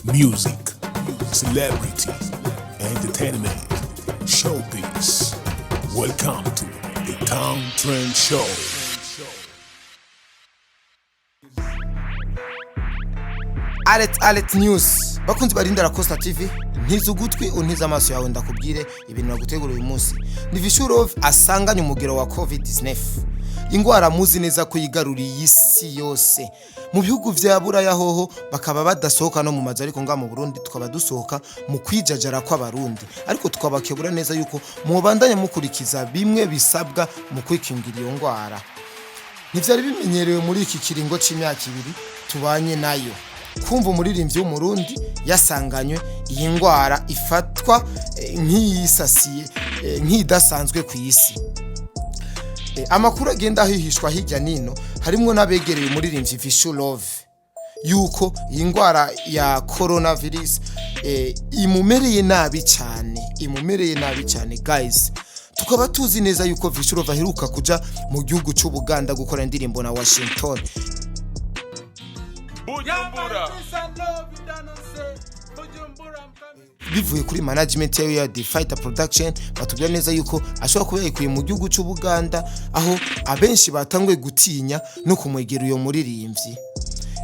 Music, celebrity, entertainment, showbiz. Welcome to the Town Trend Show. Alert News. Bakunzi barindira Costa TV, ntiza ugutwi untiza amaso yawe ndakubwire ibintu nagutegura uyu munsi. Ni Vishurov asanganye umugero wa COVID-19. Ingwara muzi neza ko yigaruriye isi yose. Mu bihugu vya Buraya hoho bakaba badasohoka no mu mazi, ariko nga mu Burundi tukaba dusohoka mu kwijajara kw'abarundi, ariko tukabakebura neza yuko mubandanya mukurikiza bimwe bisabwa mu kwikingira iyo ngwara. Ntivyari bimenyerewe muri iki kiringo c'imyaka 2 tubanye nayo. Kumva umuririmbyi w'umurundi yasanganywe iyi ngwara ifatwa nk'iyisasiye nk'idasanzwe ku isi. Amakuru agenda ahihishwa hirya nino harimo n'abegereye umuririmbyi Vishurov yuko iyi ngwara ya coronavirus imumereye nabi cyane guys. Tukaba tuzi neza yuko Vishurov aheruka kuja mu gihugu cy'u Buganda gukora indirimbo na Washington. Bivuye kuri management ya The Fighter Production batubwira neza yuko ashobora kuba yikuye mu gihugu cy'u Buganda, aho abenshi batangwe gutinya no kumwegera uyo muririmbyi.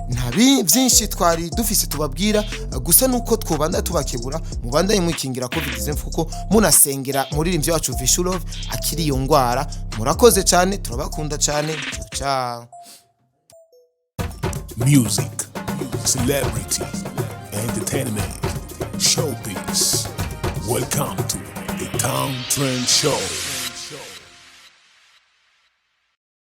Ntabi byinshi twari dufise tubabwira, gusa nuko twobanda tubakebura mubandanye mwikingira COVID-19 kuko munasengera muririmbyi wacu Vishurov akiri iyo ngwara. Murakoze cyane, turabakunda cyane. Ciao. Music, celebrity, entertainment, showbiz. Welcome to the Town Trend Show.